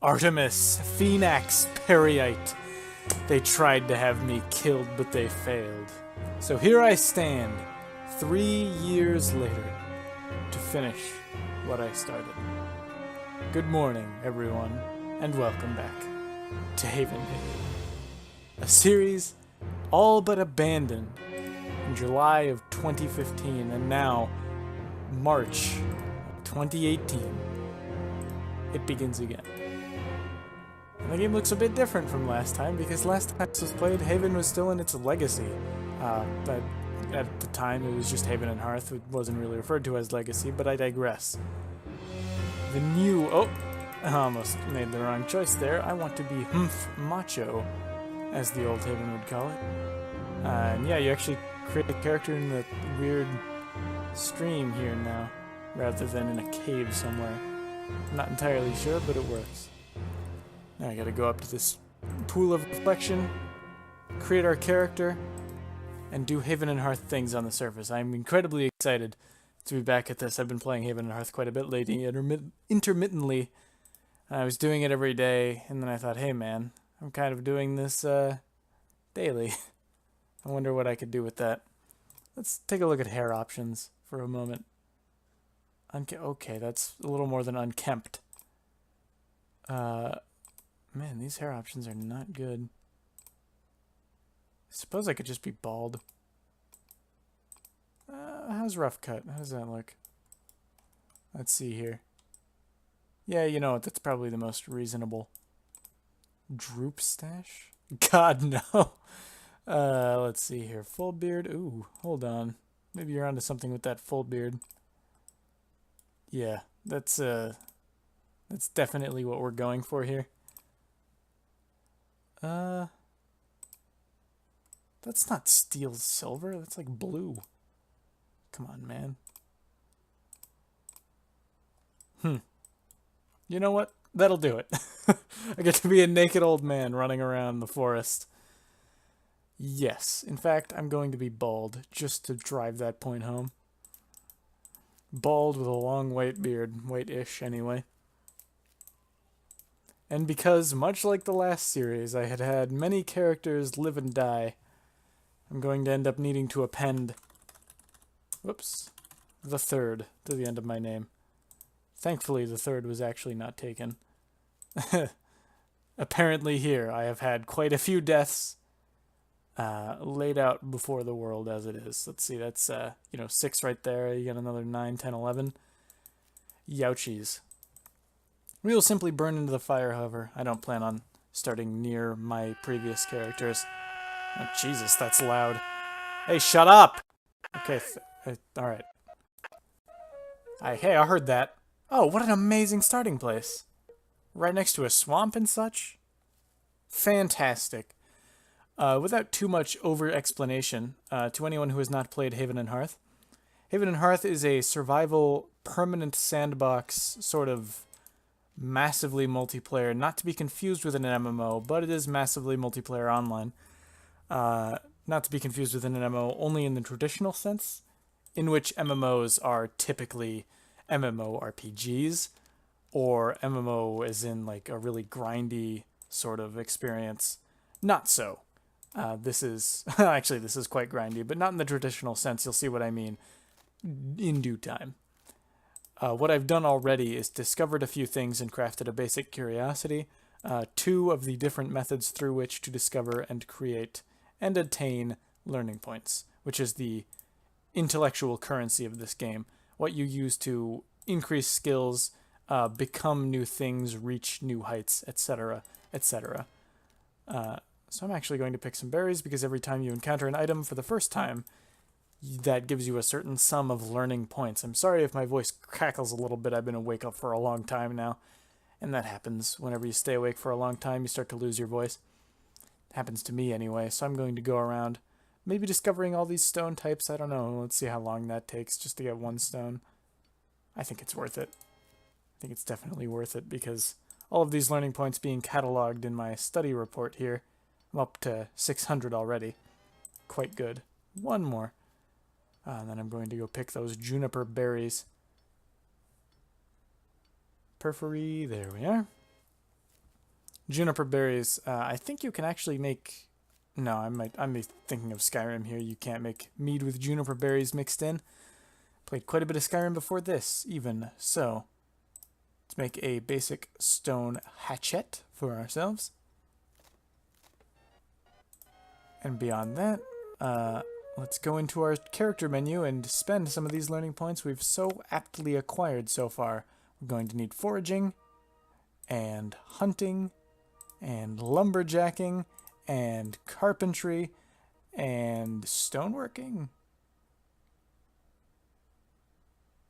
Artemis, Phoenix, Periite. They tried to have me killed, but they failed. So here I stand, 3 years later, to finish what I started. Good morning, everyone, and welcome back to Haven Day, a series all but abandoned in July of 2015, and now, March of 2018, it begins again. And the game looks a bit different from last time, because last time this was played, Haven was still in its legacy. But at the time, it was just Haven and Hearth. It wasn't really referred to as legacy, but I digress. The new... Oh! I almost made the wrong choice there. I want to be macho, as the old Haven would call it. And yeah, you actually create a character in the weird stream here now, rather than in a cave somewhere. I'm not entirely sure, but it works. Now I gotta go up to this pool of reflection, create our character, and do Haven and Hearth things on the surface. I'm incredibly excited to be back at this. I've been playing Haven and Hearth quite a bit lately, intermittently. I was doing it every day, and then I thought, hey man, I'm kind of doing this daily. I wonder what I could do with that. Let's take a look at hair options for a moment. Okay, that's a little more than unkempt. Man, these hair options are not good. I suppose I could just be bald. How's rough cut? How does that look? Let's see here. Yeah, you know what? That's probably the most reasonable. Droop stash? God, no. Let's see here. Full beard. Ooh, hold on. Maybe you're onto something with that full beard. Yeah, that's definitely what we're going for here. That's not steel silver. That's like blue. Come on, man. You know what? That'll do it. I get to be a naked old man running around the forest. Yes. In fact, I'm going to be bald, just to drive that point home. Bald with a long white beard. White-ish, anyway. And because, much like the last series, I had had many characters live and die, I'm going to end up needing to append, whoops, the third to the end of my name. Thankfully, the third was actually not taken. Apparently here, I have had quite a few deaths laid out before the world as it is. Let's see, that's, 6 right there. You got another 9, 10, 11. Youchies. We will simply burn into the fire, however. I don't plan on starting near my previous characters. Oh, Jesus, that's loud. Hey, shut up! Okay, alright. Hey, I heard that. Oh, what an amazing starting place. Right next to a swamp and such? Fantastic. Without too much over-explanation, to anyone who has not played Haven and Hearth, Haven and Hearth is a survival, permanent sandbox, sort of massively multiplayer, not to be confused with an MMO, but it is massively multiplayer online. Not to be confused with an MMO only in the traditional sense, in which MMOs are typically MMORPGs, or MMO as in like a really grindy sort of experience. Not so. This is, actually this is quite grindy, but not in the traditional sense. You'll see what I mean in due time. What I've done already is discovered a few things and crafted a basic curiosity, 2 of the different methods through which to discover and create and attain learning points, which is the intellectual currency of this game. What you use to increase skills, become new things, reach new heights, etc., etc. So I'm actually going to pick some berries, because every time you encounter an item for the first time, that gives you a certain sum of learning points. I'm sorry if my voice crackles a little bit. I've been awake up for a long time now. And that happens whenever you stay awake for a long time. You start to lose your voice. It happens to me anyway. So I'm going to go around maybe discovering all these stone types. I don't know. Let's see how long that takes just to get 1 stone. I think it's worth it. I think it's definitely worth it, because all of these learning points being cataloged in my study report here. I'm up to 600 already. Quite good. 1 more. And then I'm going to go pick those juniper berries. Periphery, there we are. Juniper berries. I think you can actually make... No, I'm thinking of Skyrim here. You can't make mead with juniper berries mixed in. Played quite a bit of Skyrim before this, even. So, let's make a basic stone hatchet for ourselves. And beyond that, let's go into our character menu and spend some of these learning points we've so aptly acquired so far. We're going to need foraging, and hunting, and lumberjacking, and carpentry, and stoneworking.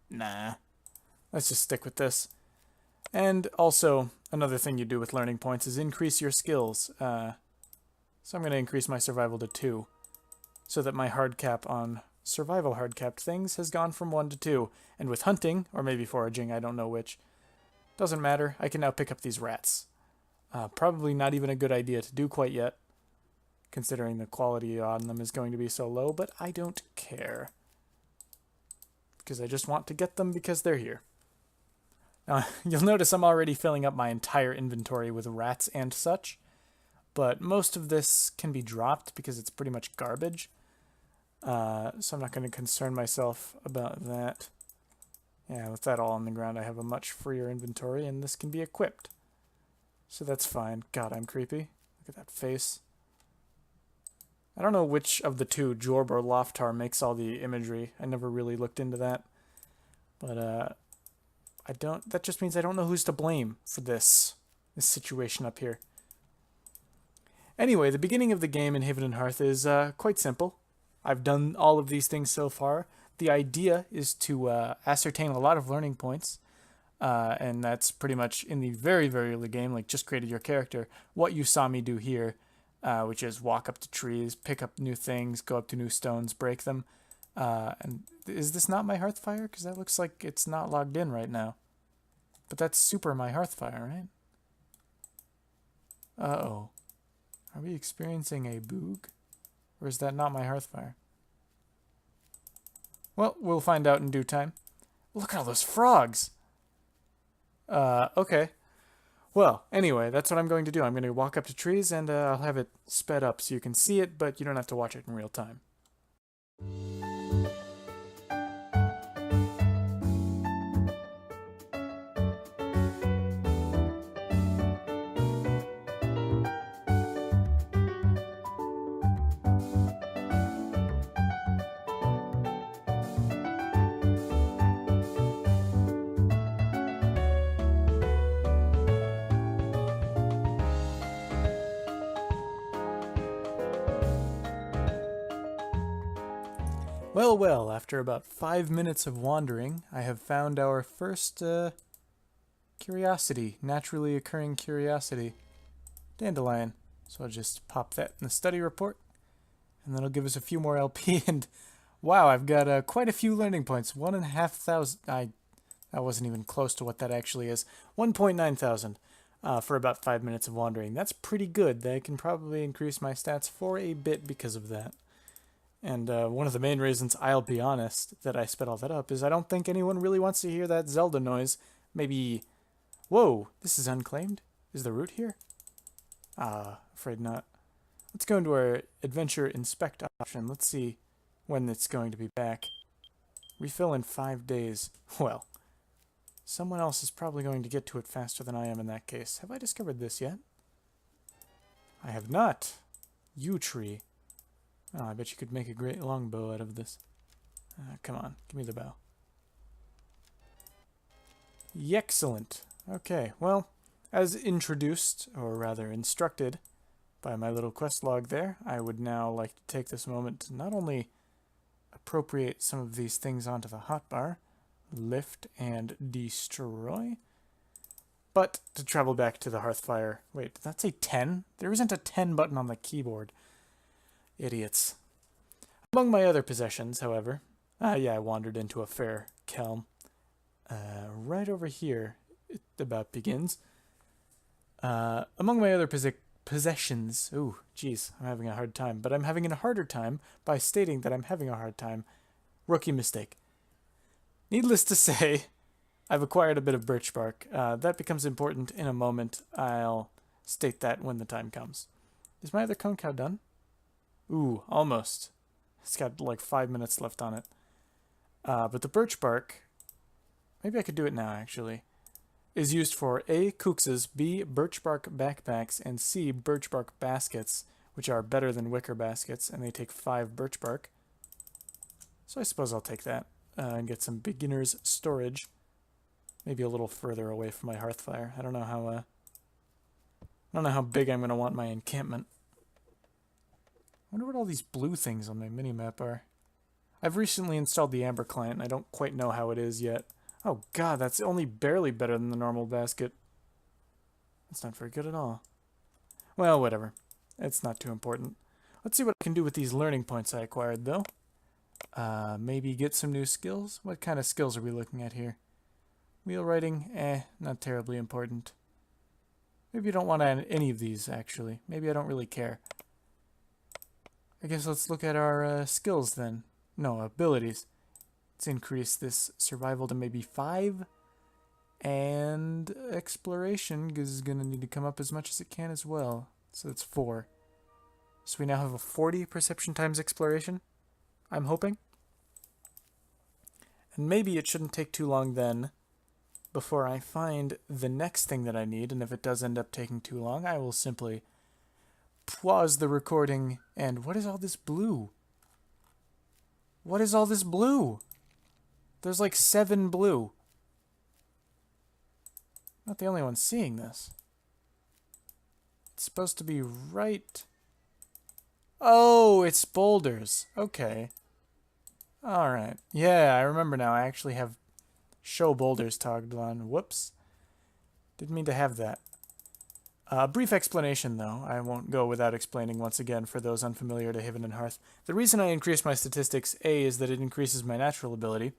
Nah. Let's just stick with this. And also, another thing you do with learning points is increase your skills. So I'm going to increase my survival to 2, so that my hard cap on survival hard capped things has gone from 1 to 2. And with hunting, or maybe foraging, I don't know which, doesn't matter, I can now pick up these rats. Probably not even a good idea to do quite yet, considering the quality on them is going to be so low, but I don't care. Because I just want to get them because they're here. Now, you'll notice I'm already filling up my entire inventory with rats and such, but most of this can be dropped because it's pretty much garbage. So I'm not going to concern myself about that. Yeah, with that all on the ground, I have a much freer inventory, and this can be equipped. So that's fine. God, I'm creepy. Look at that face. I don't know which of the two, Jorb or Loftar, makes all the imagery. I never really looked into that. But, that just means I don't know who's to blame for this situation up here. Anyway, the beginning of the game in Haven and Hearth is quite simple. I've done all of these things so far. The idea is to ascertain a lot of learning points, and that's pretty much in the very, very early game, like just created your character, what you saw me do here, which is walk up to trees, pick up new things, go up to new stones, break them. And is this not my Hearthfire? Because that looks like it's not logged in right now. But that's super my Hearthfire, right? Uh-oh. Are we experiencing a boog? Or is that not my Hearthfire? Well, we'll find out in due time. Look at all those frogs! Okay. Well, anyway, that's what I'm going to do. I'm going to walk up to trees and I'll have it sped up so you can see it, but you don't have to watch it in real time. Well, well, after about 5 minutes of wandering, I have found our first, curiosity, naturally occurring curiosity. Dandelion. So I'll just pop that in the study report, and then it'll give us a few more LP, and wow, I've got quite a few learning points. 1,500, that wasn't even close to what that actually is. 1.9 thousand for about 5 minutes of wandering. That's pretty good. They can probably increase my stats for a bit because of that. And one of the main reasons, I'll be honest, that I sped all that up is I don't think anyone really wants to hear that Zelda noise. Maybe... Whoa, this is unclaimed? Is the root here? Afraid not. Let's go into our Adventure Inspect option. Let's see when it's going to be back. Refill in 5 days. Well, someone else is probably going to get to it faster than I am in that case. Have I discovered this yet? I have not. Yew tree. Oh, I bet you could make a great longbow out of this. Come on, give me the bow. Excellent. Okay, well, as introduced, or rather instructed, by my little quest log there, I would now like to take this moment to not only appropriate some of these things onto the hotbar, lift and destroy, but to travel back to the Hearthfire. Wait, did that say 10? There isn't a 10 button on the keyboard. Idiots. Among my other possessions, however, yeah, I wandered into a fair kelm. Right over here, it about begins. Among my other possessions, ooh, geez, I'm having a hard time, but I'm having a harder time by stating that I'm having a hard time. Rookie mistake. Needless to say, I've acquired a bit of birch bark. That becomes important in a moment. I'll state that when the time comes. Is my other cone cow done? Ooh, almost. It's got like 5 minutes left on it. But the birch bark, maybe I could do it now actually, is used for A, kooxes, B, birch bark backpacks, and C, birch bark baskets, which are better than wicker baskets, and they take 5 birch bark. So I suppose I'll take that and get some beginner's storage. Maybe a little further away from my hearth fire. I don't know how big I'm going to want my encampment. I wonder what all these blue things on my minimap are. I've recently installed the Amber client, and I don't quite know how it is yet. Oh god, that's only barely better than the normal basket. That's not very good at all. Well, whatever. It's not too important. Let's see what I can do with these learning points I acquired, though. Maybe get some new skills? What kind of skills are we looking at here? Wheelwrighting? Not terribly important. Maybe you don't want any of these, actually. Maybe I don't really care. I guess let's look at our skills, then. No, abilities. Let's increase this survival to maybe 5. And exploration is going to need to come up as much as it can as well. So that's 4. So we now have a 40 perception times exploration, I'm hoping. And maybe it shouldn't take too long then before I find the next thing that I need. And if it does end up taking too long, I will simply pause the recording. And what is all this blue? What is all this blue? There's like 7 blue. Not the only one seeing this. It's supposed to be right... Oh, it's boulders. Okay. Alright. Yeah, I remember now. I actually have show boulders toggled on. Whoops. Didn't mean to have that. Brief explanation, though. I won't go without explaining once again for those unfamiliar to Haven and Hearth. The reason I increase my statistics, A, is that it increases my natural ability,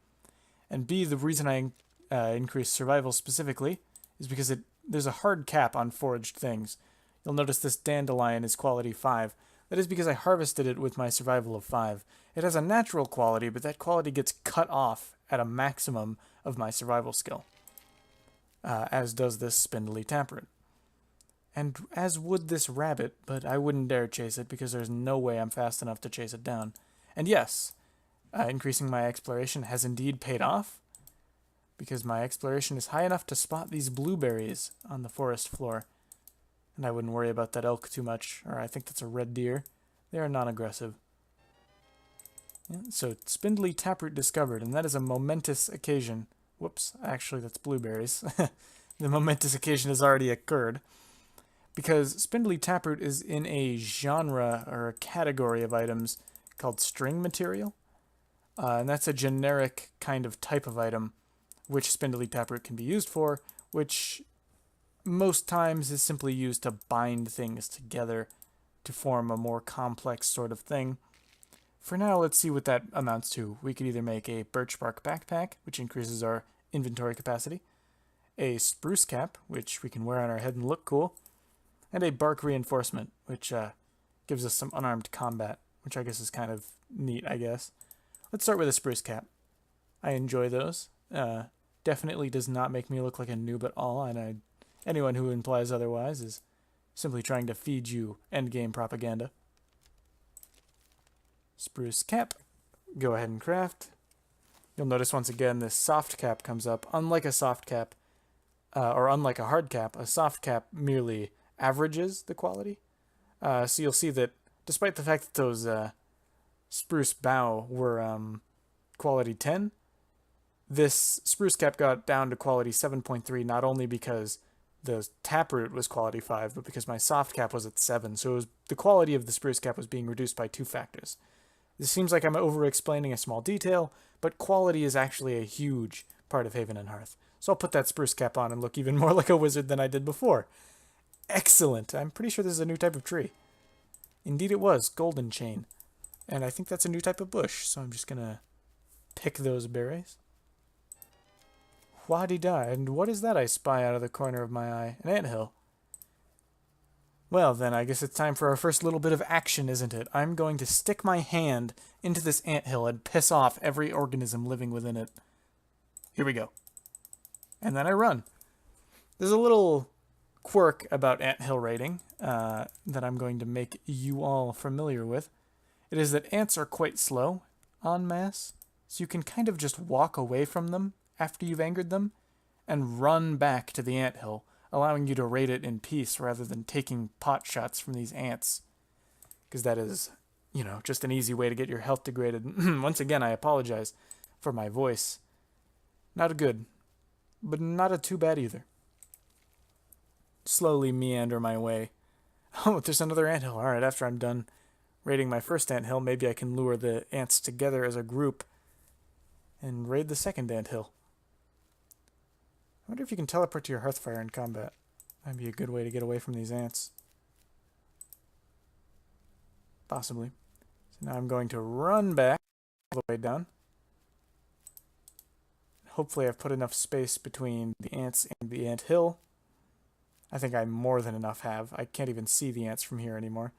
and B, the reason I increase survival specifically is because there's a hard cap on foraged things. You'll notice this dandelion is quality 5. That is because I harvested it with my survival of 5. It has a natural quality, but that quality gets cut off at a maximum of my survival skill, as does this spindly taproot. And as would this rabbit, but I wouldn't dare chase it because there's no way I'm fast enough to chase it down. And yes, increasing my exploration has indeed paid off, because my exploration is high enough to spot these blueberries on the forest floor. And I wouldn't worry about that elk too much, or I think that's a red deer. They are non-aggressive. Yeah, so, spindly taproot discovered, and that is a momentous occasion. Whoops, actually that's blueberries. The momentous occasion has already occurred. Because spindly taproot is in a genre, or a category of items called string material. And that's a generic kind of type of item which spindly taproot can be used for, which most times is simply used to bind things together to form a more complex sort of thing. For now, let's see what that amounts to. We could either make a birch bark backpack, which increases our inventory capacity, a spruce cap, which we can wear on our head and look cool, and a bark reinforcement, which gives us some unarmed combat, which I guess is kind of neat, I guess. Let's start with a spruce cap. I enjoy those. Definitely does not make me look like a noob at all, and anyone who implies otherwise is simply trying to feed you endgame propaganda. Spruce cap. Go ahead and craft. You'll notice once again this soft cap comes up. Unlike a soft cap, or unlike a hard cap, a soft cap merely averages the quality. So you'll see that despite the fact that those spruce bough were quality 10, this spruce cap got down to quality 7.3, not only because the taproot was quality 5, but because my soft cap was at 7. So the quality of the spruce cap was being reduced by 2 factors. This seems like I'm over-explaining a small detail, but quality is actually a huge part of Haven and Hearth. So I'll put that spruce cap on and look even more like a wizard than I did before. Excellent! I'm pretty sure this is a new type of tree. Indeed it was, golden chain. And I think that's a new type of bush, so I'm just gonna pick those berries. Wah-de-da, and what is that I spy out of the corner of my eye? An anthill. Well then, I guess it's time for our first little bit of action, isn't it? I'm going to stick my hand into this anthill and piss off every organism living within it. Here we go. And then I run. There's a little quirk about anthill raiding that I'm going to make you all familiar with. It is that ants are quite slow en masse, so you can kind of just walk away from them after you've angered them and run back to the anthill, allowing you to raid it in peace rather than taking pot shots from these ants. Because that is, you know, just an easy way to get your health degraded. Once again, I apologize for my voice. Not a good, but not a too bad either. Slowly meander my way. Oh, there's another anthill. Alright, after I'm done raiding my first anthill, maybe I can lure the ants together as a group and raid the second anthill. I wonder if you can teleport to your hearthfire in combat. That'd be a good way to get away from these ants. Possibly. So now I'm going to run back all the way down. Hopefully I've put enough space between the ants and the anthill. I think I more than enough have. I can't even see the ants from here anymore.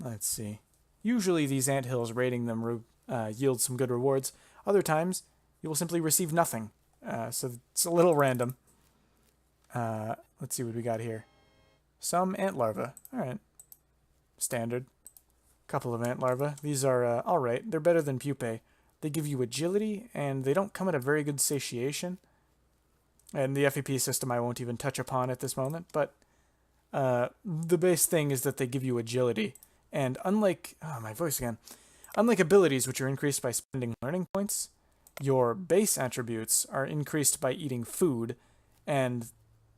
Let's see. Usually these anthills, raiding them yield some good rewards. Other times, you will simply receive nothing. So it's a little random. Let's see what we got here. Some ant larvae. Alright. Standard. Couple of ant larvae. These are alright. They're better than pupae. They give you agility, and they don't come at a very good satiation. And the FEP system I won't even touch upon at this moment, but the base thing is that they give you agility. And unlike... oh, my voice again. Unlike abilities, which are increased by spending learning points, your base attributes are increased by eating food, and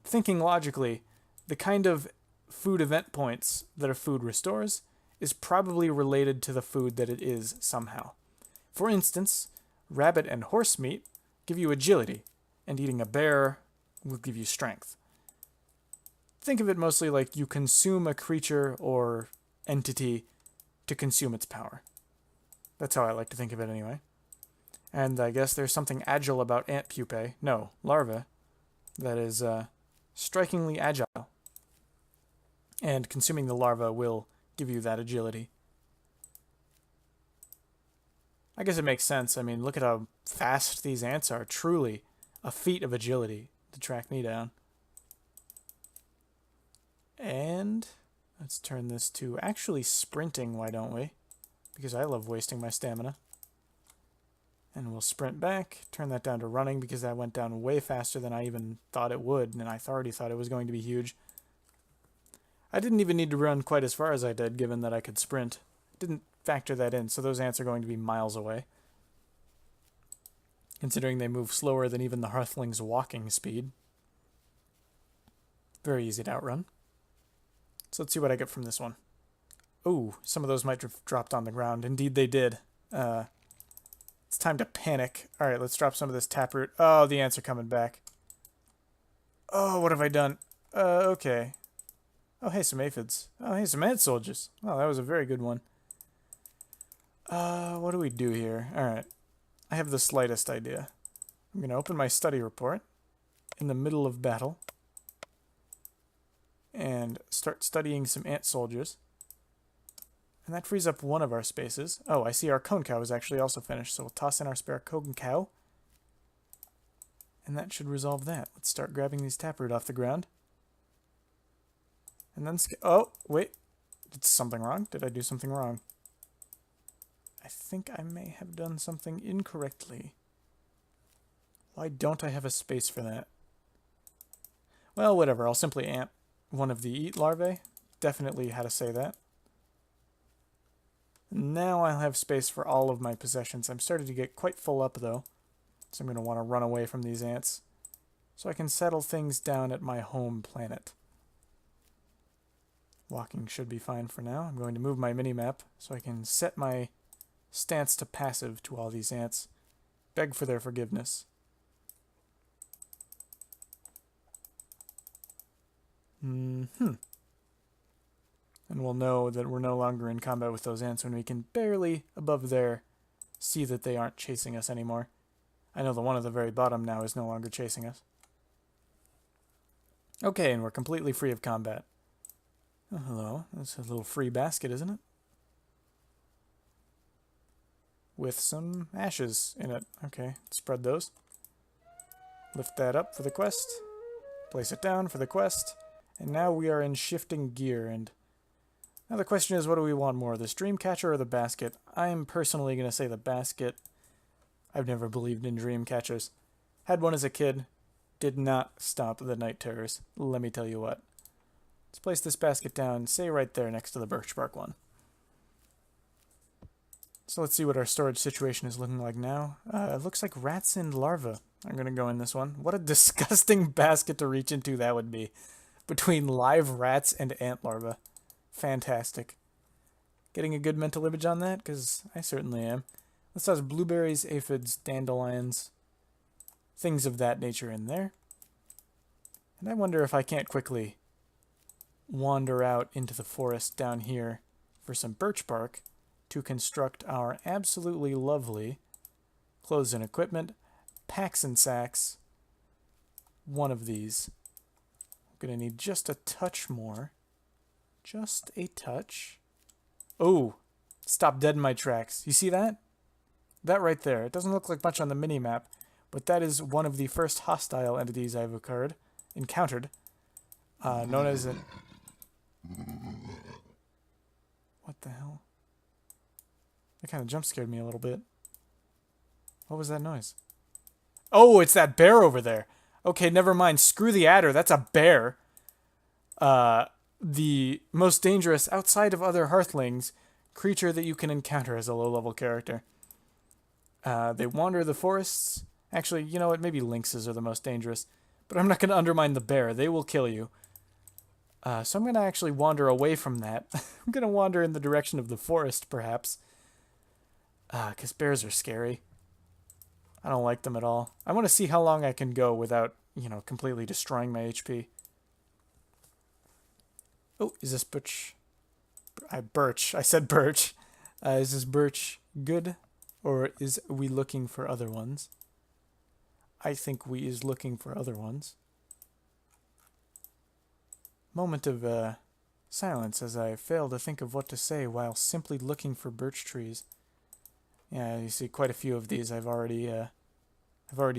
thinking logically, the kind of food event points that a food restores is probably related to the food that it is somehow. For instance, rabbit and horse meat give you agility, and eating a bear will give you strength. Think of it mostly like you consume a creature or entity to consume its power. That's how I like to think of it anyway. And I guess there's something agile about ant pupae, no, larvae, that is strikingly agile. And consuming the larva will give you that agility. I guess it makes sense. I mean, look at how fast these ants are. Truly a feat of agility to track me down. And let's turn this to actually sprinting, why don't we? Because I love wasting my stamina. And we'll sprint back, turn that down to running because that went down way faster than I even thought it would, and I already thought it was going to be huge. I didn't even need to run quite as far as I did, given that I could sprint. Didn't factor that in, so those ants are going to be miles away. Considering they move slower than even the Hearthling's walking speed. Very easy to outrun. So let's see what I get from this one. Ooh, some of those might have dropped on the ground. Indeed they did. It's time to panic. Alright, let's drop some of this taproot. Oh, the ants are coming back. Oh, what have I done? Okay. Oh, hey, some aphids. Oh, hey, some ant soldiers. Well, that was a very good one. What do we do here? Alright. I have the slightest idea. I'm going to open my study report in the middle of battle and start studying some ant soldiers. And that frees up one of our spaces. Oh, I see our cone cow is actually also finished, so we'll toss in our spare cone cow. And that should resolve that. Let's start grabbing these taproot off the ground. And then... oh, wait. Did something wrong? Did I do something wrong? I think I may have done something incorrectly. Why don't I have a space for that? Well, whatever. I'll simply amp one of the eat larvae. Definitely how to say that. Now I'll have space for all of my possessions. I'm starting to get quite full up, though. So I'm going to want to run away from these ants. So I can settle things down at my home planet. Walking should be fine for now. I'm going to move my minimap so I can set my stance to passive to all these ants. Beg for their forgiveness. And we'll know that we're no longer in combat with those ants when we can barely, above there, see that they aren't chasing us anymore. I know the one at the very bottom now is no longer chasing us. Okay, and we're completely free of combat. Oh, hello. That's a little free basket, isn't it? With some ashes in it. Okay, spread those. Lift that up for the quest. Place it down for the quest. And now we are in shifting gear. And now the question is, what do we want more, the dream catcher or the basket? I'm personally going to say the basket. I've never believed in dream catchers. Had one as a kid. Did not stop the night terrors. Let me tell you what. Let's place this basket down, say right there next to the birch bark one. So let's see what our storage situation is looking like now. It looks like rats and larvae are going to go in this one. What a disgusting basket to reach into that would be. Between live rats and ant larvae. Fantastic. Getting a good mental image on that? Because I certainly am. This has blueberries, aphids, dandelions, things of that nature in there. And I wonder if I can't quickly wander out into the forest down here for some birch bark to construct our absolutely lovely clothes and equipment, packs and sacks, one of these. I'm going to need just a touch more. Just a touch. Oh, stop dead in my tracks. You see that? That right there. It doesn't look like much on the mini-map, but that is one of the first hostile entities I've encountered, known as an... What the hell? That kind of jump scared me a little bit. What was that noise? Oh, it's that bear over there. Okay, never mind. Screw the adder. That's a bear. The most dangerous, outside of other hearthlings, creature that you can encounter as a low-level character. They wander the forests. Actually, you know what? Maybe lynxes are the most dangerous. But I'm not going to undermine the bear. They will kill you. So I'm going to actually wander away from that. I'm going to wander in the direction of the forest, perhaps. Because bears are scary. I don't like them at all. I want to see how long I can go without, you know, completely destroying my HP. Oh, is this birch? I said birch. Is this birch good? Or is we looking for other ones? I think we is looking for other ones. Moment of silence as I fail to think of what to say while simply looking for birch trees. Yeah, you see quite a few of these I've already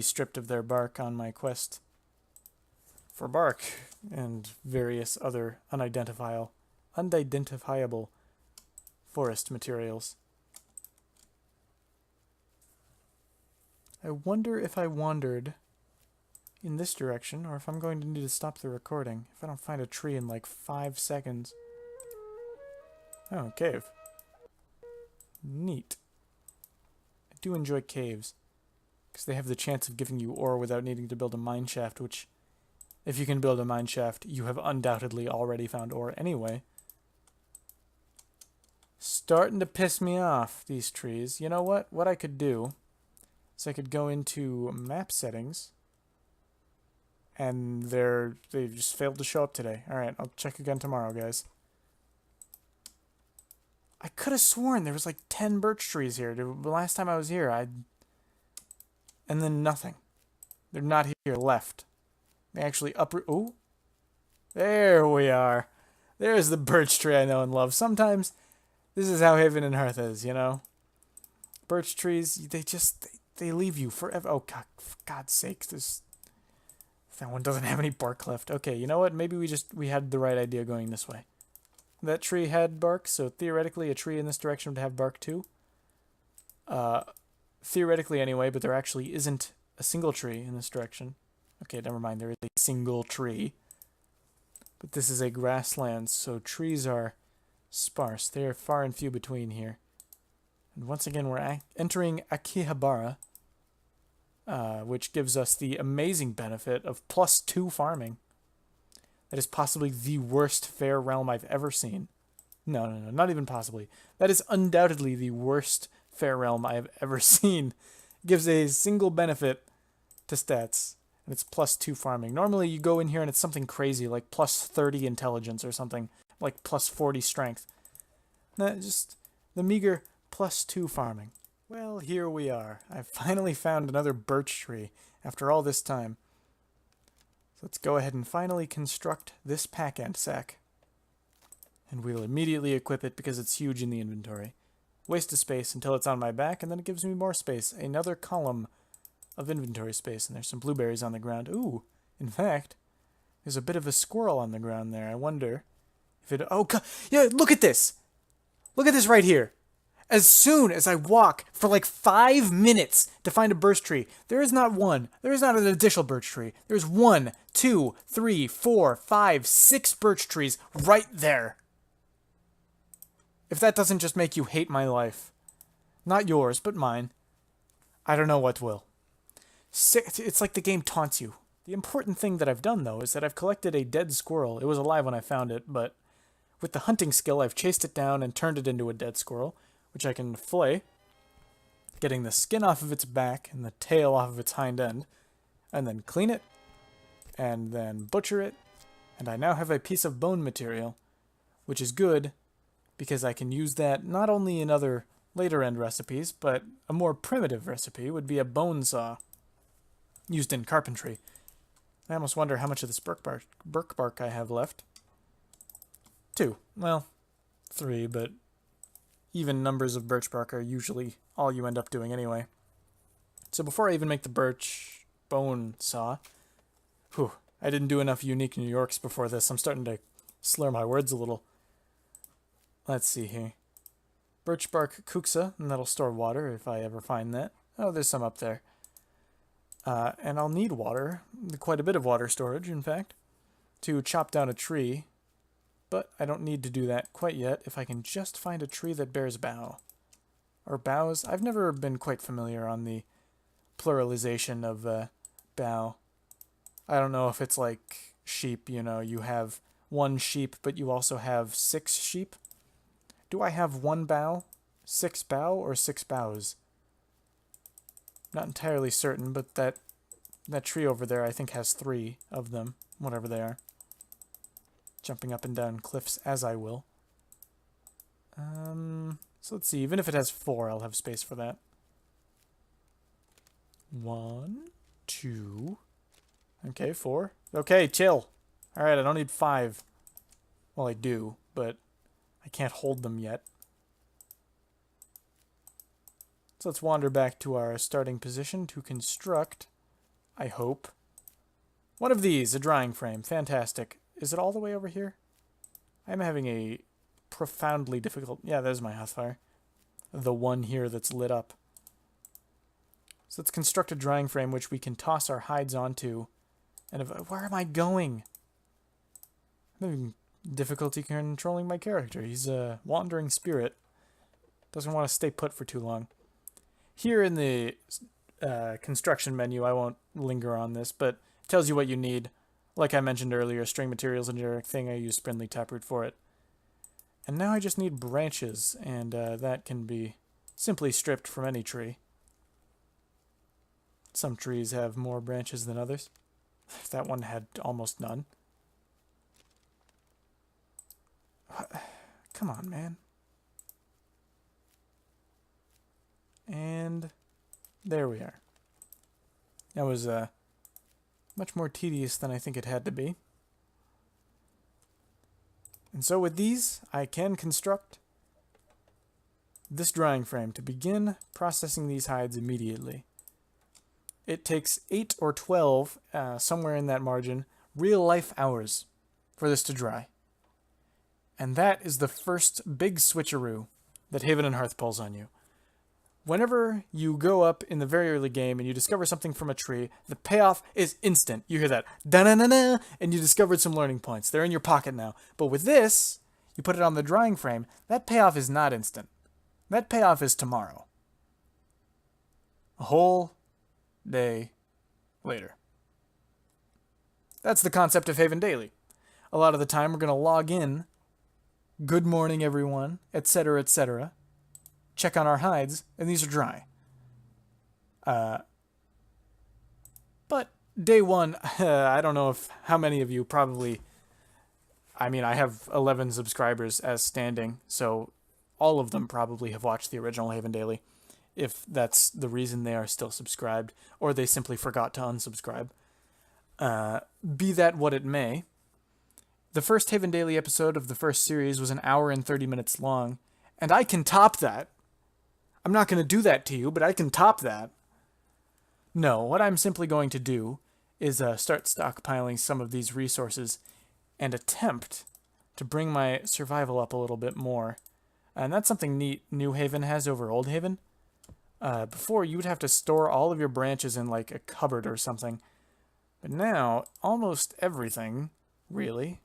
stripped of their bark on my quest for bark and various other unidentifiable forest materials. I wonder if I wandered in this direction, or if I'm going to need to stop the recording if I don't find a tree in like 5 seconds. Oh, cave. Neat. I do enjoy caves, because they have the chance of giving you ore without needing to build a mine shaft, which, if you can build a mine shaft, you have undoubtedly already found ore anyway. Starting to piss me off, these trees. You know what? What I could do is I could go into map settings, and they just failed to show up today. Alright, I'll check again tomorrow, guys. I could have sworn there was like 10 birch trees here. The last time I was here, and then nothing. They're not here left. They actually uproot... Oh! There we are. There's the birch tree I know and love. Sometimes, this is how Haven and Hearth is, you know? Birch trees, they leave you forever. Oh, God, for God's sakes, that one doesn't have any bark left. Okay, you know what? Maybe we had the right idea going this way. That tree had bark, so theoretically a tree in this direction would have bark too. Theoretically anyway, but there actually isn't a single tree in this direction. Okay, never mind, there is a single tree. But this is a grassland, so trees are sparse. They are far and few between here. And once again, we're entering Akihabara, which gives us the amazing benefit of +2 farming. That is possibly the worst fair realm I've ever seen. No, not even possibly. That is undoubtedly the worst fair realm I have ever seen. It gives a single benefit to stats, and it's +2 farming. Normally you go in here and it's something crazy, like +30 intelligence or something, like +40 strength. No, just the meager +2 farming. Well, here we are. I've finally found another birch tree after all this time. So let's go ahead and finally construct this pack and sack. And we'll immediately equip it because it's huge in the inventory. Waste of space until it's on my back, and then it gives me more space. Another column of inventory space, and there's some blueberries on the ground. Ooh, in fact, there's a bit of a squirrel on the ground there. I wonder if it... Oh, yeah, look at this! Look at this right here. As soon as I walk for like 5 minutes to find a birch tree, there is not one. There is not an additional birch tree. There's 1, 2, 3, 4, 5, 6 birch trees right there. If that doesn't just make you hate my life. Not yours, but mine. I don't know what will. It's like the game taunts you. The important thing that I've done, though, is that I've collected a dead squirrel. It was alive when I found it, but with the hunting skill, I've chased it down and turned it into a dead squirrel, which I can flay, getting the skin off of its back and the tail off of its hind end, and then clean it, and then butcher it, and I now have a piece of bone material, which is good, because I can use that not only in other later end recipes, but a more primitive recipe would be a bone saw, used in carpentry. I almost wonder how much of this birk bark I have left. 2. Well, 3, but even numbers of birch bark are usually all you end up doing anyway. So before I even make the birch bone saw, I didn't do enough unique New Yorks before this. I'm starting to slur my words a little. Let's see here. Birch bark kuksa, and that'll store water if I ever find that. Oh, there's some up there. And I'll need water, quite a bit of water storage, in fact, to chop down a tree. But I don't need to do that quite yet if I can just find a tree that bears bough. Or boughs. I've never been quite familiar on the pluralization of bough. I don't know if it's like sheep, you know, you have 1 sheep, but you also have 6 sheep. Do I have 1 bough, 6 bough, or 6 boughs? Not entirely certain, but that tree over there I think has 3 of them, whatever they are. Jumping up and down cliffs as I will. So let's see, even if it has 4, I'll have space for that. 1, 2... Okay, 4. Okay, chill. Alright, I don't need 5. Well, I do, but I can't hold them yet. So let's wander back to our starting position to construct, I hope, one of these, a drying frame. Fantastic. Is it all the way over here? I'm having a profoundly difficult... Yeah, there's my hearthfire. The one here that's lit up. So let's construct a drying frame which we can toss our hides onto. And where am I going? I'm having difficulty controlling my character. He's a wandering spirit. Doesn't want to stay put for too long. Here in the construction menu, I won't linger on this, but it tells you what you need. Like I mentioned earlier, string materials and generic thing, I used Brindley Taproot for it. And now I just need branches, and that can be simply stripped from any tree. Some trees have more branches than others. That one had almost none. Come on, man. And there we are. That was much more tedious than I think it had to be. And so with these, I can construct this drying frame to begin processing these hides immediately. It takes 8 or 12, somewhere in that margin, real-life hours for this to dry. And that is the first big switcheroo that Haven and Hearth pulls on you. Whenever you go up in the very early game and you discover something from a tree, the payoff is instant. You hear that, da-na-na-na, and you discovered some learning points. They're in your pocket now. But with this, you put it on the drying frame, that payoff is not instant. That payoff is tomorrow. A whole day later. That's the concept of Haven Daily. A lot of the time we're going to log in, good morning everyone, etc., etc., check on our hides, and these are dry. But day one, I don't know how many of you probably... I mean, I have 11 subscribers as standing, so all of them probably have watched the original Haven Daily, if that's the reason they are still subscribed, or they simply forgot to unsubscribe. Be that what it may, the first Haven Daily episode of the first series was 1 hour and 30 minutes long, and I can top that. I'm not going to do that to you, but I can top that. No, what I'm simply going to do is start stockpiling some of these resources and attempt to bring my survival up a little bit more. And that's something neat New Haven has over Old Haven. Before, you would have to store all of your branches in like a cupboard or something. But now, almost everything, really,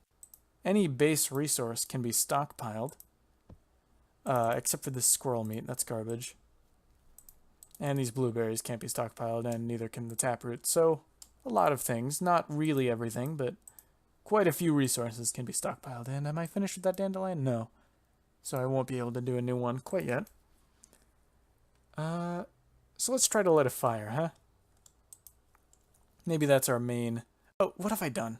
any base resource can be stockpiled. Except for this squirrel meat, that's garbage. And these blueberries can't be stockpiled, and neither can the taproot. So, a lot of things, not really everything, but quite a few resources can be stockpiled. And am I finished with that dandelion? No. So I won't be able to do a new one quite yet. So let's try to light a fire, huh? Maybe that's our main... Oh, what have I done?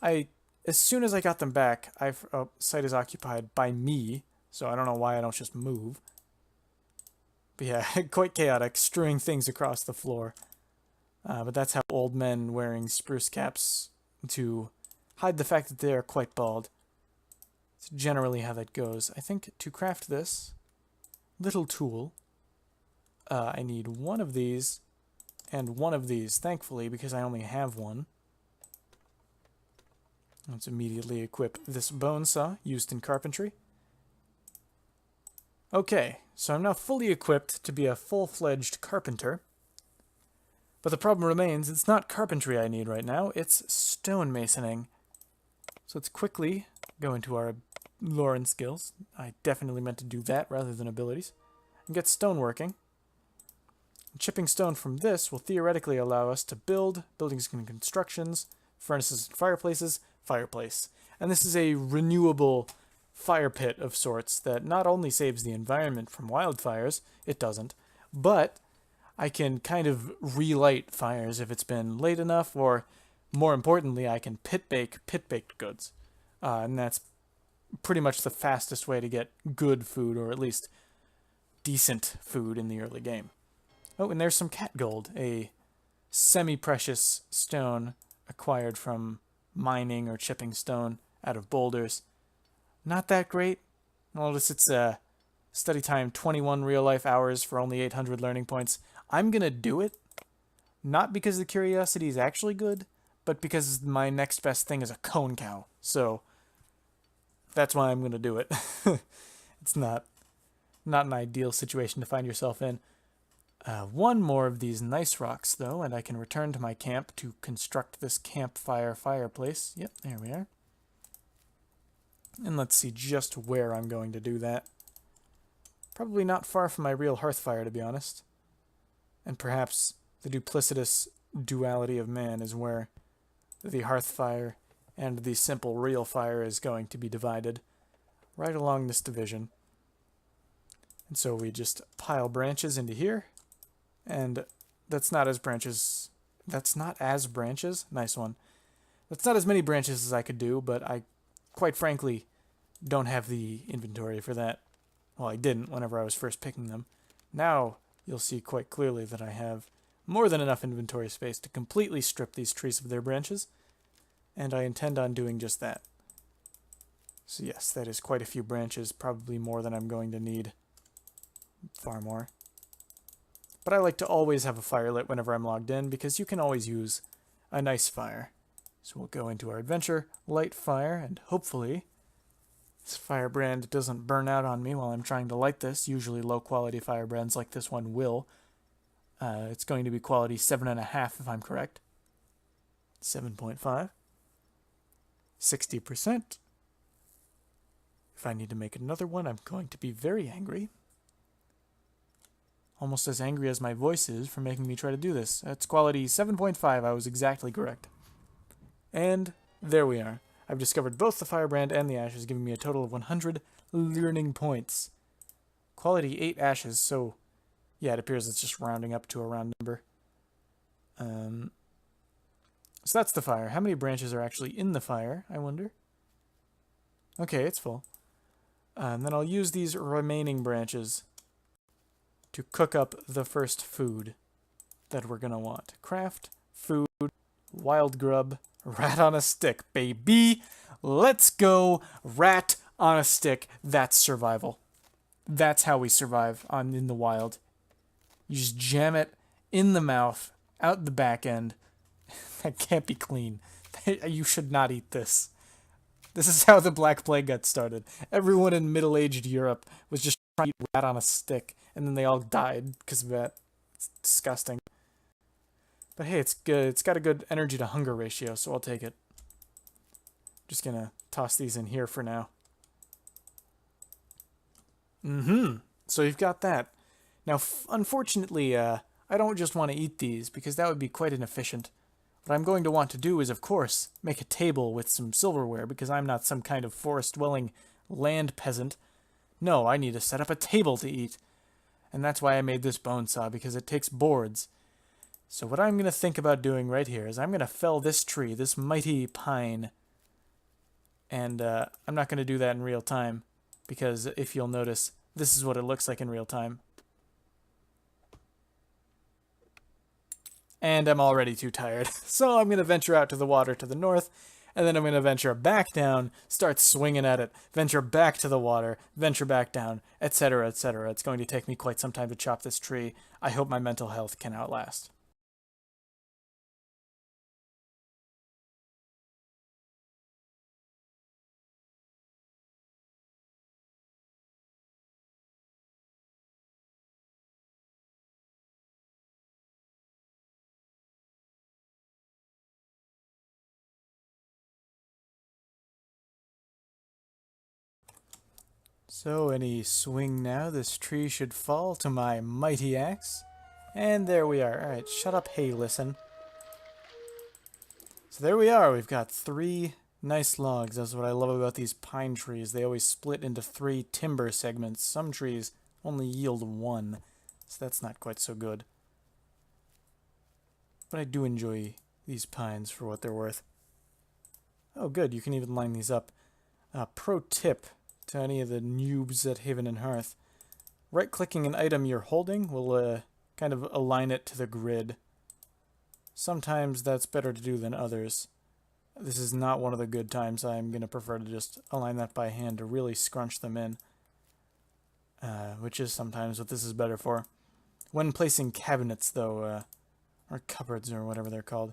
As soon as I got them back, oh, site is occupied by me, so I don't know why I don't just move. But yeah, quite chaotic, strewing things across the floor. But that's how old men wearing spruce caps to hide the fact that they are quite bald. It's generally how that goes. I think to craft this little tool, I need one of these and one of these, thankfully, because I only have one. Let's immediately equip this bone saw used in carpentry. Okay, so I'm now fully equipped to be a full-fledged carpenter. But the problem remains, it's not carpentry I need right now, it's stonemasoning. So let's quickly go into our lore and skills. I definitely meant to do that rather than abilities. And get stone working. Chipping stone from this will theoretically allow us to build buildings and constructions, furnaces and fireplaces, fireplace. And this is a renewable fire pit of sorts that not only saves the environment from wildfires, it doesn't, but I can kind of relight fires if it's been late enough, or more importantly, I can pit-baked goods. And that's pretty much the fastest way to get good food, or at least decent food in the early game. Oh, and there's some cat gold, a semi-precious stone acquired from mining or chipping stone out of boulders. Not that great. Notice it's study time 21 real-life hours for only 800 learning points. I'm going to do it, not because the curiosity is actually good, but because my next best thing is a cone cow. So that's why I'm going to do it. It's not an ideal situation to find yourself in. One more of these nice rocks, though, and I can return to my camp to construct this campfire fireplace. Yep, there we are. And let's see just where I'm going to do that. Probably not far from my real hearth fire, to be honest. And perhaps the duplicitous duality of man is where the hearth fire and the simple real fire is going to be divided. Right along this division. And so we just pile branches into here. And that's not as branches. Nice one. That's not as many branches as I could do, but I, quite frankly, don't have the inventory for that. Well, I didn't whenever I was first picking them. Now, you'll see quite clearly that I have more than enough inventory space to completely strip these trees of their branches, and I intend on doing just that. So yes, that is quite a few branches, probably more than I'm going to need. Far more. But I like to always have a fire lit whenever I'm logged in, because you can always use a nice fire. So we'll go into our adventure, light fire, and hopefully this firebrand doesn't burn out on me while I'm trying to light this. Usually low-quality firebrands like this one will. It's going to be quality 7.5 if I'm correct. 7.5. 60%. If I need to make another one, I'm going to be very angry. Almost as angry as my voice is for making me try to do this. That's quality 7.5. I was exactly correct. And there we are. I've discovered both the firebrand and the ashes, giving me a total of 100 learning points. Quality 8 ashes, so yeah, it appears it's just rounding up to a round number. So that's the fire. How many branches are actually in the fire, I wonder? Okay, it's full. And then I'll use these remaining branches to cook up the first food that we're going to want. Craft, food, wild grub, rat on a stick, baby. Let's go rat on a stick. That's survival. That's how we survive in the wild. You just jam it in the mouth out the back end. That can't be clean. You should not eat this. This is how the Black Plague got started. Everyone in middle-aged Europe was just trying to eat rat on a stick, and then they all died because of that. It's disgusting. But hey, it's good. It's got a good energy to hunger ratio, so I'll take it. Just gonna toss these in here for now. So you've got that. Now, unfortunately, I don't just want to eat these, because that would be quite inefficient. What I'm going to want to do is, of course, make a table with some silverware, because I'm not some kind of forest-dwelling land peasant. No, I need to set up a table to eat. And that's why I made this bone saw, because it takes boards. So what I'm going to think about doing right here is I'm going to fell this tree, this mighty pine. And I'm not going to do that in real time, because if you'll notice, this is what it looks like in real time. And I'm already too tired. So I'm going to venture out to the water to the north, and then I'm going to venture back down, start swinging at it, venture back to the water, venture back down, etc., etc. It's going to take me quite some time to chop this tree. I hope my mental health can outlast. So any swing now, this tree should fall to my mighty axe. And there we are. Alright, shut up, hey, listen. So there we are. We've got 3 nice logs. That's what I love about these pine trees. They always split into 3 timber segments. Some trees only yield 1. So that's not quite so good. But I do enjoy these pines for what they're worth. Oh, good. You can even line these up. Pro tip to any of the noobs at Haven and Hearth. Right-clicking an item you're holding will kind of align it to the grid. Sometimes that's better to do than others. This is not one of the good times. I'm going to prefer to just align that by hand to really scrunch them in. Which is sometimes what this is better for. When placing cabinets, though, or cupboards or whatever they're called,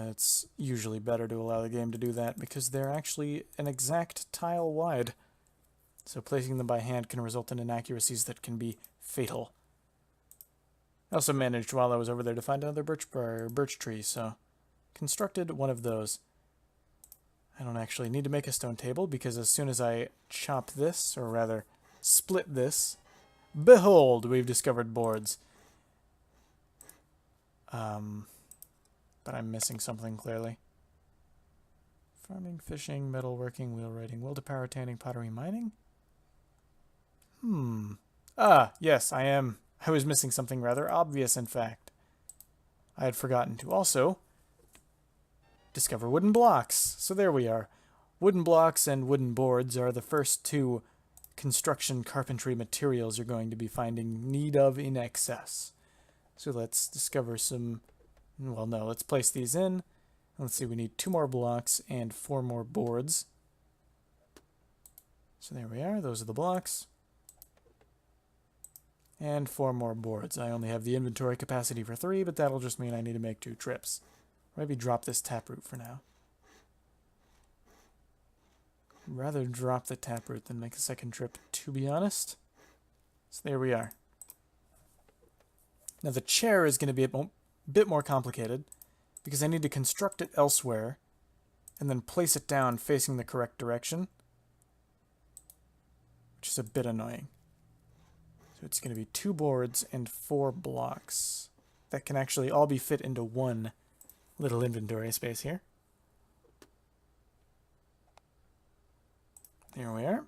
it's usually better to allow the game to do that because they're actually an exact tile wide. So placing them by hand can result in inaccuracies that can be fatal. I also managed while I was over there to find another birch tree, so constructed one of those. I don't actually need to make a stone table because as soon as I chop this, or rather split this, behold, we've discovered boards. But I'm missing something clearly. Farming, fishing, metalworking, wheelwrighting, will-to-power, tanning, pottery, mining? Ah, yes, I am. I was missing something rather obvious, in fact. I had forgotten to also discover wooden blocks. So there we are. Wooden blocks and wooden boards are the first 2 construction carpentry materials you're going to be finding need of in excess. So let's discover some... Well, no, let's place these in. Let's see, we need 2 more blocks and 4 more boards. So there we are, those are the blocks. And 4 more boards. I only have the inventory capacity for 3, but that'll just mean I need to make 2 trips. Maybe drop this taproot for now. I'd rather drop the taproot than make a second trip, to be honest. So there we are. Now the chair is going to be a bit more complicated because I need to construct it elsewhere and then place it down facing the correct direction, which is a bit annoying. So it's going to be 2 boards and 4 blocks that can actually all be fit into one little inventory space here. There we are.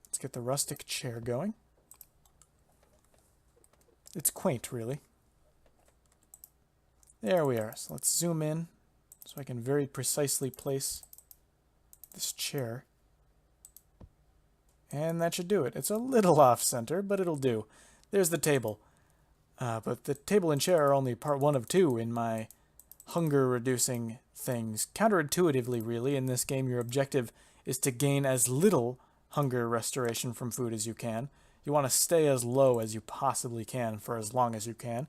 Let's get the rustic chair going. It's quaint, really. There we are. So let's zoom in so I can very precisely place this chair. And that should do it. It's a little off-center, but it'll do. There's the table. But the table and chair are only part 1 of 2 in my hunger-reducing things. Counterintuitively, really, in this game, your objective is to gain as little hunger restoration from food as you can. You want to stay as low as you possibly can for as long as you can.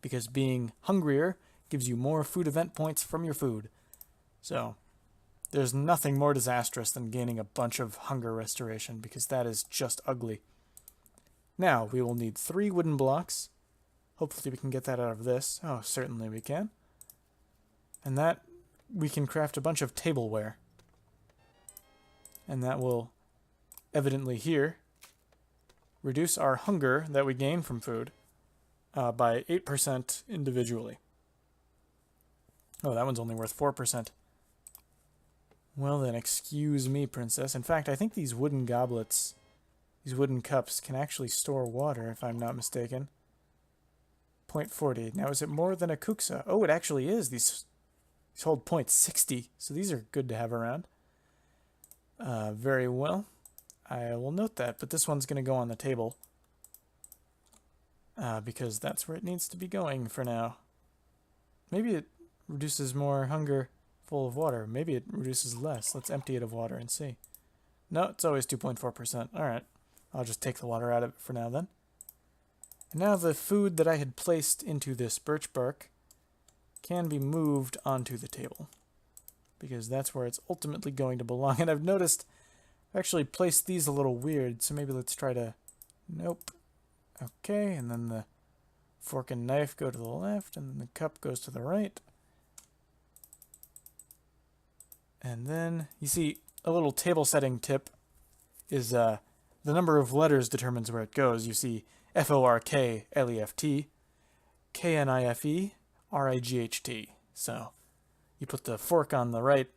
because being hungrier gives you more food event points from your food. So there's nothing more disastrous than gaining a bunch of hunger restoration, because that is just ugly. Now, we will need 3 wooden blocks. Hopefully we can get that out of this. Oh, certainly we can. And that, we can craft a bunch of tableware. And that will, evidently here, reduce our hunger that we gain from food by 8% individually. Oh, that one's only worth 4%. Well then, excuse me, princess. In fact, I think these wooden goblets, these wooden cups, can actually store water, if I'm not mistaken. 0.40. Now, is it more than a kuksa? Oh, it actually is. These hold 0.60, so these are good to have around. Very well. I will note that, but this one's going to go on the table. Because that's where it needs to be going for now. Maybe it reduces more hunger full of water. Maybe it reduces less. Let's empty it of water and see. No, it's always 2.4%. Alright. I'll just take the water out of it for now then. And now the food that I had placed into this birch bark can be moved onto the table, because that's where it's ultimately going to belong. And I've noticed I've actually placed these a little weird, so maybe let's try to... Nope. Okay, and then the fork and knife go to the left, and then the cup goes to the right. And then, you see, a little table setting tip is the number of letters determines where it goes. You see F-O-R-K-L-E-F-T, K-N-I-F-E, R-I-G-H-T. So, you put the fork on the right.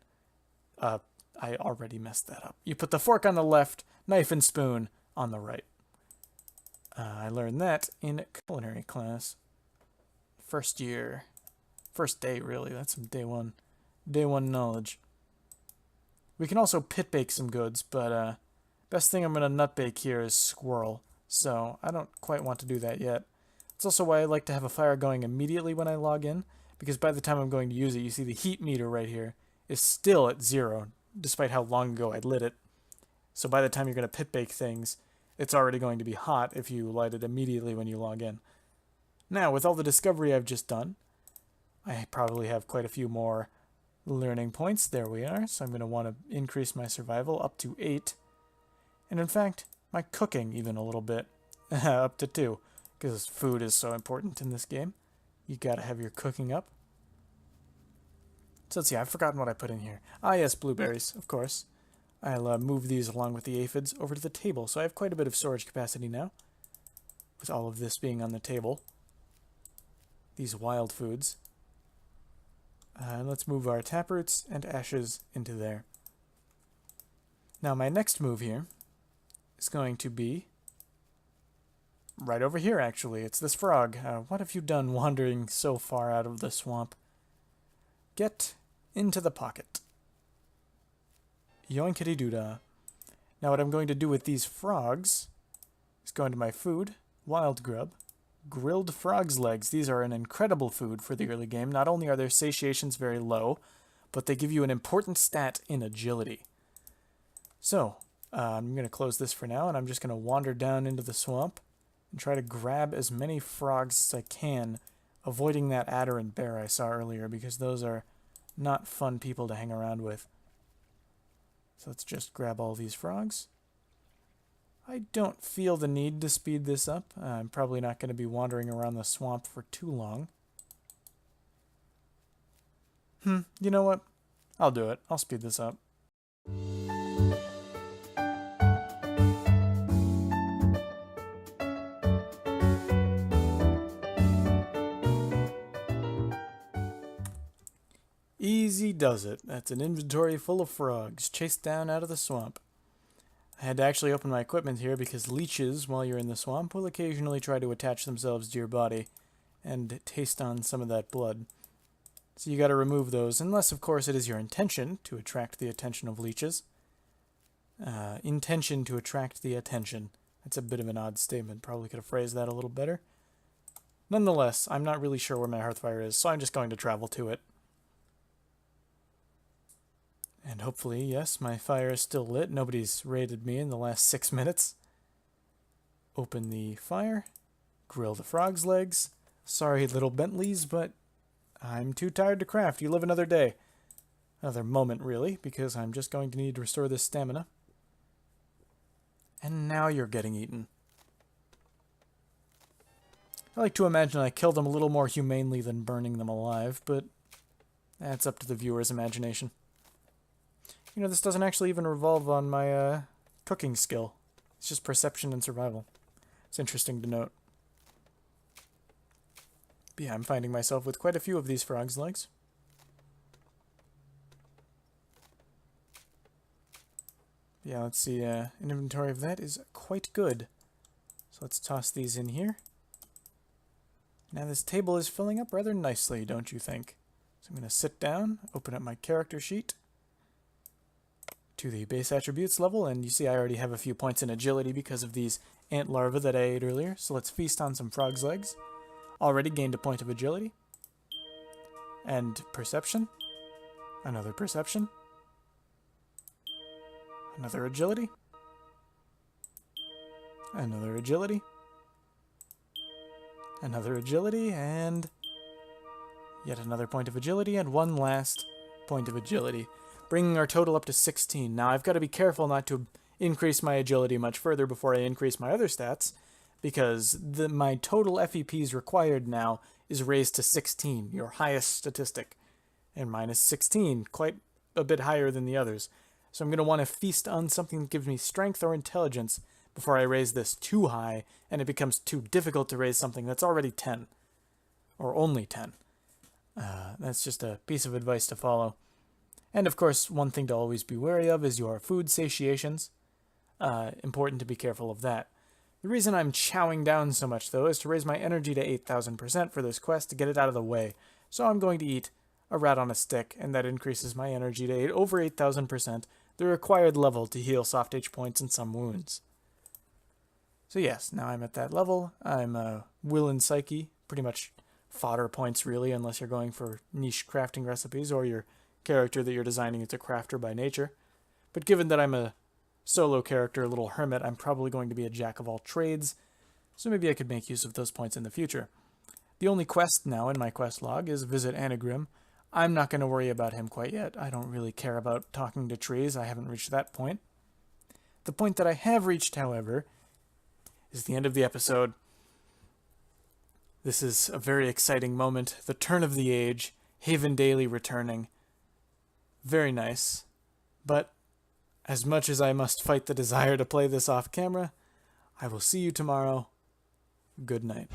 I already messed that up. You put the fork on the left, knife and spoon on the right. I learned that in culinary class. First year. First day, really. That's some day one knowledge. We can also pit bake some goods, but best thing I'm going to nut bake here is squirrel. So I don't quite want to do that yet. It's also why I like to have a fire going immediately when I log in, because by the time I'm going to use it, you see the heat meter right here is still at 0, despite how long ago I lit it. So by the time you're going to pit bake things, it's already going to be hot if you light it immediately when you log in. Now, with all the discovery I've just done, I probably have quite a few more learning points. There we are. So I'm going to want to increase my survival up to 8. And in fact, my cooking even a little bit, up to 2, because food is so important in this game. You gotta have your cooking up. So let's see, I've forgotten what I put in here. Ah yes, blueberries, of course. I'll move these along with the aphids over to the table, so I have quite a bit of storage capacity now, with all of this being on the table. These wild foods. Let's move our taproots and ashes into there. Now my next move here is going to be right over here, actually. It's this frog. What have you done wandering so far out of the swamp? Get into the pocket. Yoinkity-doo-dah. Now what I'm going to do with these frogs is go into my food, wild grub, grilled frog's legs. These are an incredible food for the early game. Not only are their satiations very low, but they give you an important stat in agility. So, I'm going to close this for now, and I'm just going to wander down into the swamp and try to grab as many frogs as I can, avoiding that adder and bear I saw earlier, because those are not fun people to hang around with. So let's just grab all these frogs. I don't feel the need to speed this up. I'm probably not going to be wandering around the swamp for too long. You know what? I'll do it. I'll speed this up. Easy does it. That's an inventory full of frogs chased down out of the swamp. I had to actually open my equipment here because leeches, while you're in the swamp, will occasionally try to attach themselves to your body and taste on some of that blood. So you gotta remove those, unless of course it is your intention to attract the attention of leeches. Intention to attract the attention. That's a bit of an odd statement. Probably could have phrased that a little better. Nonetheless, I'm not really sure where my hearthfire is, so I'm just going to travel to it. And hopefully, yes, my fire is still lit. Nobody's raided me in the last 6 minutes. Open the fire. Grill the frog's legs. Sorry, little Bentleys, but I'm too tired to craft. You live another day. Another moment, really, because I'm just going to need to restore this stamina. And now you're getting eaten. I like to imagine I kill them a little more humanely than burning them alive, but that's up to the viewer's imagination. You know, this doesn't actually even revolve on my cooking skill. It's just perception and survival. It's interesting to note. But yeah, I'm finding myself with quite a few of these frog's legs. Yeah, let's see, an inventory of that is quite good. So let's toss these in here. Now this table is filling up rather nicely, don't you think? So I'm going to sit down, open up my character sheet to the base attributes level, and you see I already have a few points in agility because of these ant larvae that I ate earlier. So let's feast on some frog's legs. Already gained a point of agility. And perception. Another perception. Another agility. Another agility. Another agility, and yet another point of agility, and one last point of agility, bringing our total up to 16. Now, I've got to be careful not to increase my agility much further before I increase my other stats, because my total FEPs required now is raised to 16, your highest statistic, and mine is 16, quite a bit higher than the others. So I'm going to want to feast on something that gives me strength or intelligence before I raise this too high, and it becomes too difficult to raise something that's already 10. Or only 10. That's just a piece of advice to follow. And of course, one thing to always be wary of is your food satiations. Important to be careful of that. The reason I'm chowing down so much, though, is to raise my energy to 8,000% for this quest to get it out of the way. So I'm going to eat a rat on a stick, and that increases my energy to over 8,000%, the required level to heal soft H points and some wounds. So yes, now I'm at that level. I'm will and psyche, pretty much fodder points really, unless you're going for niche crafting recipes or your character that you're designing is a crafter by nature. But given that I'm a solo character, a little hermit, I'm probably going to be a jack of all trades, so maybe I could make use of those points in the future. The only quest now in my quest log is visit Anagrim. I'm not going to worry about him quite yet. I don't really care about talking to trees. I haven't reached that point. The point that I have reached, however, is the end of the episode. This is a very exciting moment. The turn of the age. Haven Daily returning. Very nice. But as much as I must fight the desire to play this off camera, I will see you tomorrow. Good night.